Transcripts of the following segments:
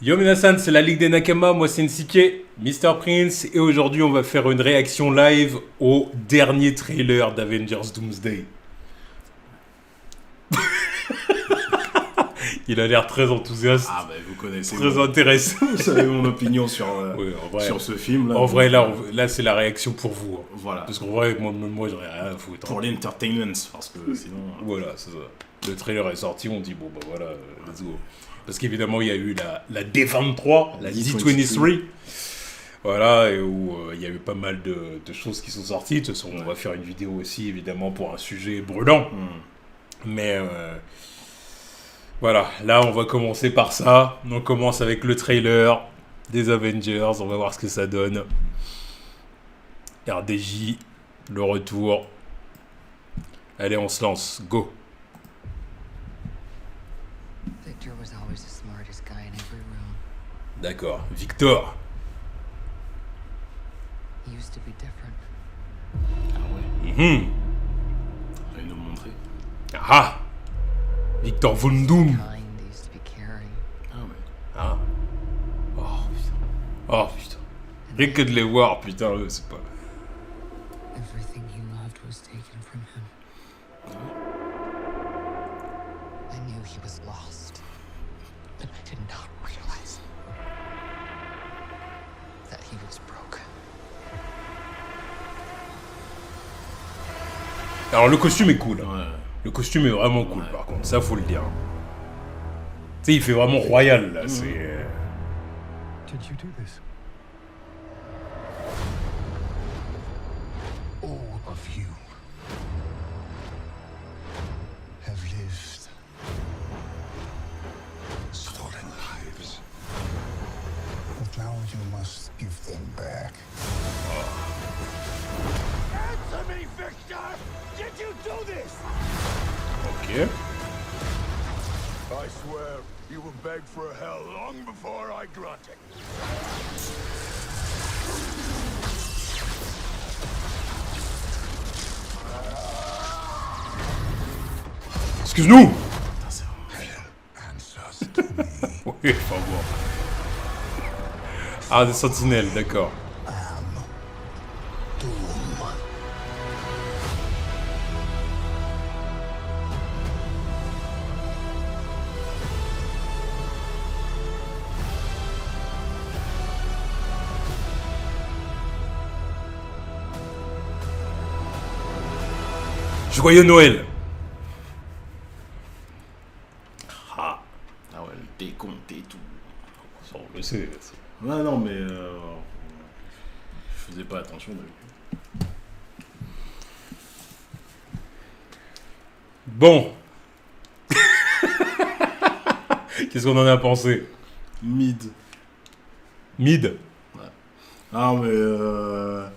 Yo Minasan, c'est la Ligue des Nakama, moi c'est Nsike, Mr. Prince, et aujourd'hui on va faire une réaction live au dernier trailer d'Avengers Doomsday. Il a l'air très enthousiaste, Ah bah vous connaissez très intéressé. vous savez mon opinion sur, Oui, en vrai, sur ce film là. en vrai là c'est la réaction pour vous. Hein. Voilà. Parce qu'en vrai, moi j'aurais rien à foutre. Pour l'entertainment, parce que sinon... Voilà, c'est ça. Le trailer est sorti, on dit bon bah voilà, let's go. Parce qu'évidemment il y a eu la D23, la D23. Voilà, et où il y a eu pas mal de choses qui sont sorties. De toute façon, on va faire une vidéo aussi, évidemment, pour un sujet brûlant. Mais voilà, là, on va commencer par ça. On commence avec le trailer des Avengers. On va voir ce que ça donne. RDJ, le retour. Allez, on se lance. Go. Victor was always the smartest guy in every room. D'accord. Victor. He used to be different. Ah ouais, Mhm. il va nous le montrer. Ah. Victor Von Doom. Kind, he used to be caring. Ah ouais. Ah. Oh putain. Oh putain. Rien que de les voir, putain, eux, c'est pas... Everything he loved was taken from him. I knew he was lost, but I did not realize that he was broken. Alors le costume est cool. Ouais. Le costume est vraiment cool Ouais. par contre, ça faut le dire. Tu sais, il fait vraiment royal là, c'est... Did you do this? All of you have lived stolen lives. But now you must give them back. Answer me, Victor! Did you do this? Ok. I swear, you will beg for hell long before I grant it. Excuse-nous. Answers to me. Oui, enfin bon. Ah, des sentinelles, d'accord. Doom. Joyeux Noël. Ah, Ah ouais, le décompte et tout. ça, on le sait. Ouais, non, mais... je faisais pas attention de... Bon. Qu'est-ce qu'on en a pensé? Mid. Mid. Ah, mais...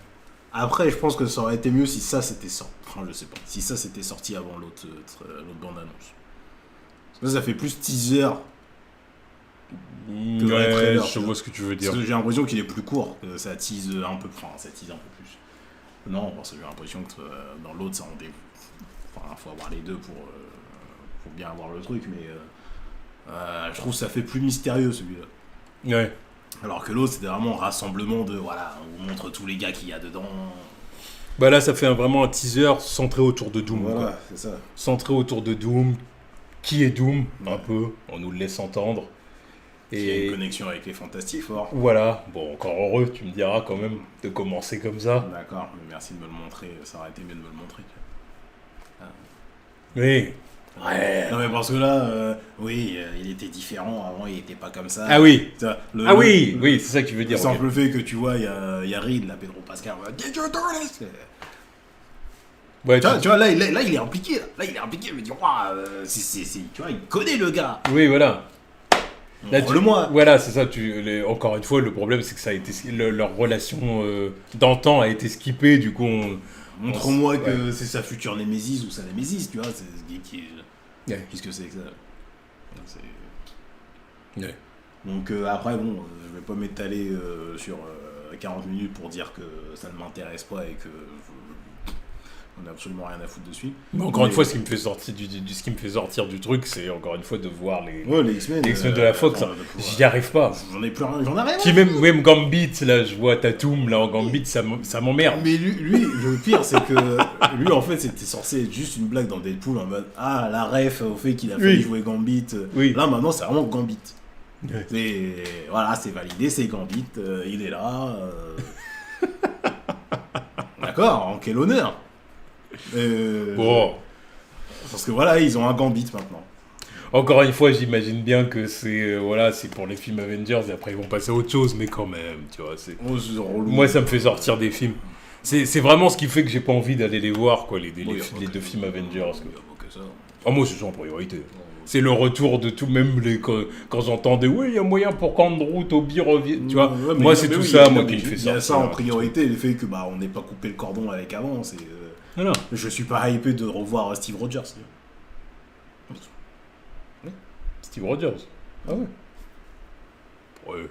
Après, je pense que ça aurait été mieux si ça c'était sorti. Enfin, je sais pas. Si ça c'était sorti avant l'autre bande-annonce. Parce que ça fait plus teaser. Que vrai Ouais, trailer, je tu vois vois. ce que tu veux dire. Parce que j'ai l'impression qu'il est plus court. Que ça tease un peu. Enfin, ça tease un peu plus. Non, parce que j'ai l'impression que dans l'autre, ça en dé... Enfin, faut avoir les deux pour bien avoir le truc. Mais je trouve que ça fait plus mystérieux celui-là. Ouais. Alors que l'autre, c'était vraiment un rassemblement de. Voilà, on vous montre tous les gars qu'il y a dedans. Bah là, ça fait vraiment un teaser centré autour de Doom. Voilà, Quoi. c'est ça. Centré autour de Doom. Qui est Doom? Un Ouais. peu. On nous le laisse entendre. Il y a Et une connexion avec les Fantastic Four. voilà. Bon, encore heureux, tu me diras quand même, de commencer comme ça. D'accord, mais merci de me le montrer. Ça aurait été mieux de me le montrer. Oui. Ouais. Non, mais parce que là, oui, il était différent. Avant, il était pas comme ça. Ah oui. Tu vois, Ah oui, oui, c'est ça que tu veux Le dire. simple ok. fait que tu vois, il y a Reed, là, Pedro Pascal. Did you do this? Ouais, Tu vois, là, il est impliqué. Là, il est impliqué. Je me dis, waouh, tu vois, il connaît le gars. Oui, voilà. Là, Le moi. Voilà, c'est ça. Encore une fois, le problème, c'est que ça a été leur relation d'antan a été skippée. Du coup, Montre-moi Ouais. que c'est sa future Némésis ou sa Némésis, tu vois. C'est qui. Ouais. Qu'est-ce que c'est que ça? C'est- Ouais. Donc après, bon, je vais pas m'étaler sur 40 minutes pour dire que ça ne m'intéresse pas et que On a absolument rien à foutre dessus. Mais encore une fois, ce qui me fait sortir du truc, c'est encore une fois de voir les X-Men de la Fox. J'y arrive pas. J'en ai plus rien, j'en ai rien. Puis même Gambit, là, je vois Tatum, là, en Gambit, ça m'emmerde. Mais lui, le pire, c'est que lui, en fait, c'était censé être juste une blague dans Deadpool, en mode, ah, la ref au fait qu'il a failli jouer Gambit. Oui. Là, maintenant, c'est vraiment Gambit. Ouais. Voilà, c'est validé, c'est Gambit, il est là. D'accord, en quel honneur. Bon. Parce que voilà, ils ont un Gambit maintenant. Encore une fois, j'imagine bien que c'est pour les films Avengers et après ils vont passer à autre chose, mais quand même, tu vois, c'est Relou. moi ça me fait sortir des films. C'est vraiment ce qui fait que j'ai pas envie d'aller les voir, quoi, les deux films Avengers. Moi c'est ça en priorité. C'est le retour de tout, même quand j'entendais oui, il y a moyen pour qu'Andrew, Toby revienne, tu vois. Moi c'est tout ça, moi qui me fait sortir. Il y a ça en priorité, le fait que on n'ait pas coupé le cordon avec avant, c'est. Non. Je suis pas hypé de revoir Steve Rogers. Steve Rogers. Ah ouais. Ouais.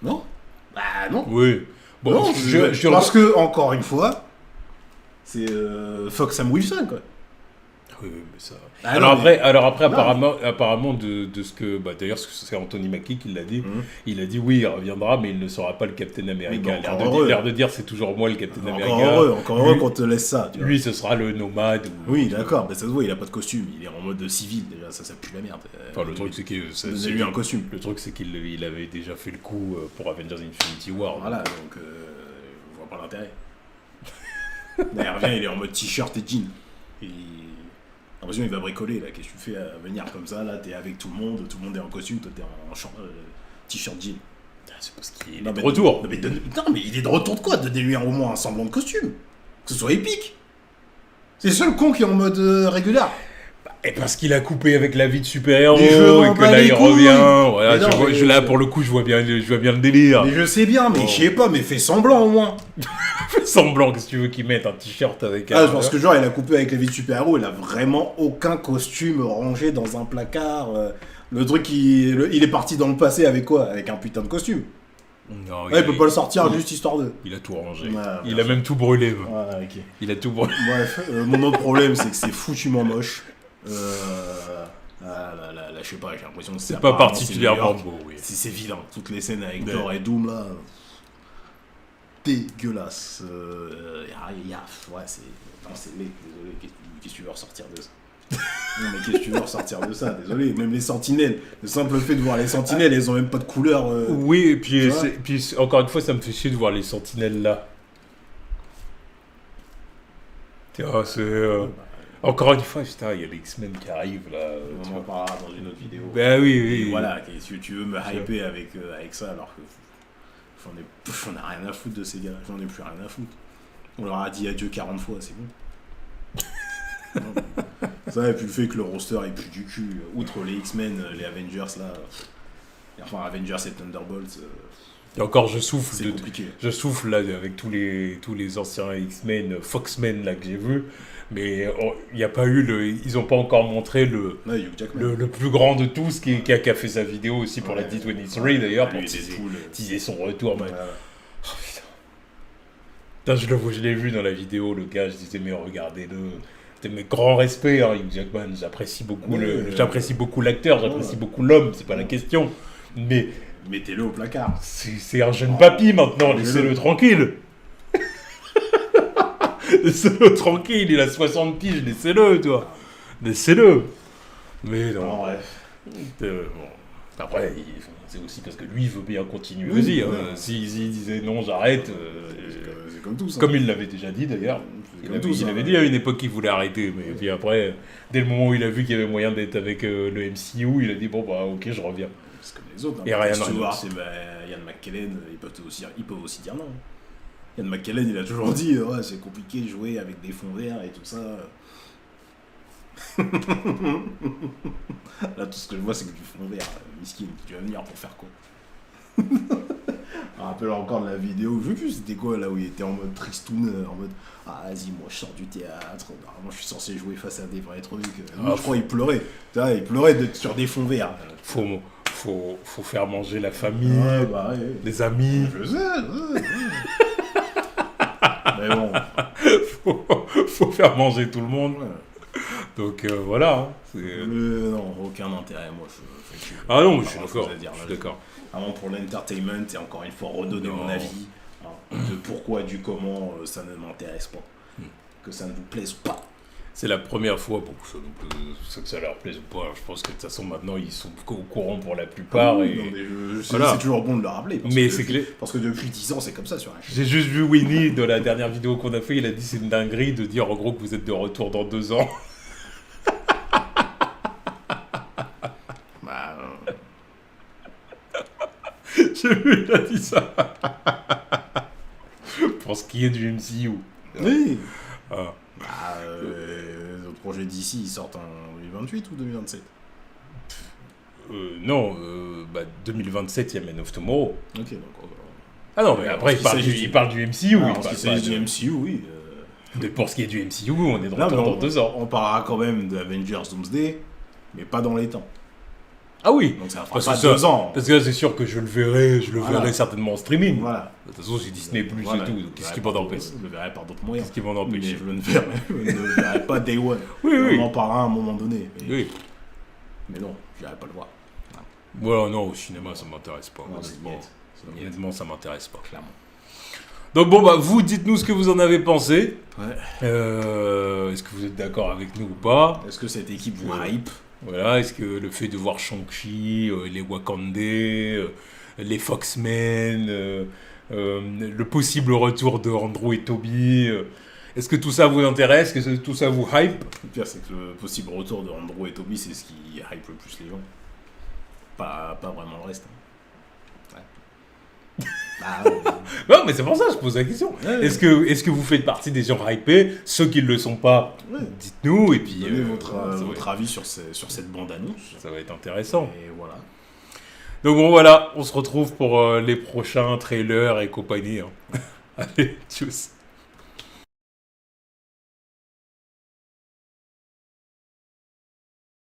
Non. Bah non. Oui. Bon, Non, parce que encore une fois, c'est fuck Sam Wilson quoi. Oui, mais ça. Ah alors, non, après, non. apparemment de ce que, d'ailleurs, c'est Anthony Mackie qui l'a dit. Il a dit oui, il reviendra, mais il ne sera pas le Captain America. L'air de dire, c'est toujours moi le Captain America. Encore heureux qu'on te laisse ça. Tu vois. Lui, ce sera le nomade. Oui, d'accord, mais ça se voit, il a pas de costume, il est en mode civil déjà, ça pue la merde. Enfin, le truc, c'est que c'est lui un costume. Le truc, c'est qu'il avait déjà fait le coup pour Avengers Infinity War. Voilà, donc je vois pas l'intérêt. Là, il revient, il est en mode t-shirt et jean. Et l'impression il va bricoler là, qu'est-ce que tu fais à venir comme ça, là t'es avec tout le monde est en costume, toi t'es en t-shirt jean. C'est parce qu'il est de retour. Non mais il est de retour de quoi? Donnez-lui au moins un semblant de costume. Que ce soit épique. C'est le seul con qui est en mode régulier. Et parce qu'il a coupé avec la vie de super-héros et que là il revient. Voilà, non, là pour le coup je vois bien le délire. Mais je sais bien, mais je sais pas, mais fais semblant au moins. Fais semblant, qu'est-ce que tu veux qu'il mette un t-shirt avec un... parce que genre il a coupé avec la vie de super-héros, il a vraiment aucun costume rangé dans un placard. Le truc il est parti dans le passé avec quoi? Avec un putain de costume. Non, il peut pas le sortir juste histoire de... Il a tout rangé. Il a même tout brûlé. Voilà, ok. Il a tout brûlé. Bref, mon autre problème c'est que c'est foutument moche. Là, je sais pas, j'ai l'impression que c'est pas particulièrement beau, oui. C'est vilain, toutes les scènes avec Thor et Doom là, dégueulasse. Ouais, c'est laid, désolé, qu'est-ce que tu veux ressortir de ça? Non mais qu'est-ce que tu veux ressortir de ça? Désolé, même les sentinelles, le simple fait de voir les sentinelles, elles ont même pas de couleur. Oui, et puis encore une fois, ça me fait chier de voir les sentinelles là. C'est... Encore une fois, putain, il y a les X-Men qui arrivent là. On en parlera dans une autre vidéo. Ben oui. Voilà, si tu veux me hyper avec ça, alors que j'en ai rien à foutre de ces gars, j'en ai plus rien à foutre. On leur a dit adieu 40 fois, c'est bon. Ça, et puis le fait que le roster est plus du cul, outre les X-Men, les Avengers là, enfin Avengers et Thunderbolts. Et encore, je souffle. C'est compliqué. Je souffle là avec tous les anciens X-Men, Foxmen là que j'ai vus. Mais il n'y a pas eu ils n'ont pas encore montré le plus grand de tous qui a fait sa vidéo aussi pour la D23 d'ailleurs pour teaser son retour. Voilà. Oh, putain, je l'ai vu dans la vidéo, le gars, je disais mais regardez-le. C'était mes grands respects, Hugh Jackman. J'apprécie beaucoup j'apprécie beaucoup l'acteur, j'apprécie beaucoup l'homme, c'est pas la question. Mais mettez-le au placard. C'est un jeune papy maintenant, laissez-le tranquille. Laissez-le tranquille, il a 60 piges, laissez-le, toi. Laissez-le. Mais non. Bref. Bon. Après, c'est aussi parce que lui, il veut bien continuer aussi. S'il disait non, j'arrête. C'est comme tout ça. Comme il l'avait déjà dit d'ailleurs. Il avait dit à une époque qu'il voulait arrêter. Mais puis après, dès le moment où il a vu qu'il y avait moyen d'être avec le MCU, il a dit bon, bah ok, je reviens. C'est comme les autres. Et rien c'est Ian McKellen, ils peuvent aussi dire non. Ian McKellen, il a toujours dit ouais, c'est compliqué de jouer avec des fonds verts et tout ça. Là, tout ce que je vois, c'est que du fond vert. Miskin, tu vas venir pour faire quoi? Je me rappelle encore de la vidéo, je sais plus c'était quoi là où il était en mode tristoun, en mode ah vas-y, moi je sors du théâtre, normalement je suis censé jouer face à des vrais trucs. Je crois qu'il pleurait. Il pleurait sur des fonds verts. Faut faire manger la famille, les amis. Je sais. Mais bon. faut faire manger tout le monde. Ouais. Donc voilà. Hein, Non, aucun intérêt, moi. Ah non, je suis Pas d'accord. grand-chose à dire, Je là. suis d'accord. Vraiment pour l'entertainment et encore une fois redonner Non. mon avis hein, de pourquoi, du comment ça ne m'intéresse pas. Que ça ne vous plaise pas. C'est la première fois, bon, que ça leur plaise ou pas. Je pense que de toute façon, maintenant, ils sont au courant pour la plupart. Et... Non, mais Voilà. c'est toujours bon de le rappeler. Mais c'est clair. Parce que depuis 10 ans, c'est comme ça sur la chaîne. J'ai juste vu Winnie dans la dernière vidéo qu'on a fait. Il a dit c'est une dinguerie de dire en gros que vous êtes de retour dans 2 ans. Bah, J'ai vu, il a dit ça. Pour ce qui est du MCU. oui. Ah. Bah, le projet d'ici, ils sortent en 2028 ou 2027 Non, 2027, il y a Man of Tomorrow. Ok, donc. Ah non, mais après, En ce qui il parle du MCU. Ah, il en ce parle qui s'agit pas du MCU, oui. Mais pour ce qui est du MCU, on est de Là, retour mais dans 2 ans. on parlera quand même d'Avengers Doomsday, mais pas dans les temps. Ah oui, Donc ça fera parce pas que, ça- 2 ans. parce que là, c'est sûr que je le verrai, Voilà. verrai certainement en streaming. Voilà. De toute façon, j'ai Disney Plus Voilà. et tout, donc qu'est-ce qui m'en empêche? Je le verrai par d'autres moyens. Qu'est-ce qui m'en Mais empêche? je ne verrai pas Day One. Oui, oui. On en parlera à un moment donné. Oui. Mais non, je n'irai pas le voir. Voilà, non, au cinéma, ça m'intéresse pas. Non, c'est Honnêtement, net. C'est net. honnêtement, ça m'intéresse pas. Clairement. Donc bon, bah, vous, dites-nous ce que vous en avez pensé. Ouais. Est-ce que vous êtes d'accord avec nous ou pas? Est-ce que cette équipe vous Ouais. hype? Voilà, est-ce que le fait de voir Shang-Chi, les Wakandais, les Foxmen, le possible retour de Andrew et Toby, est-ce que tout ça vous intéresse? Est-ce que tout ça vous hype? Le pire, c'est que le possible retour de Andrew et Toby, c'est ce qui hype le plus les gens. Pas vraiment le reste. Hein. Ouais. Bah, Non, mais c'est pour ça que je pose la question. Ouais. Est-ce que vous faites partie des gens hypés? Ceux qui ne le sont pas, ouais. dites-nous. Et puis, Donnez voilà, votre avis sur cette bande-annonce. ça va être intéressant. Et voilà. Donc bon, voilà, on se retrouve pour les prochains trailers et compagnie. Hein. Allez, tchuss.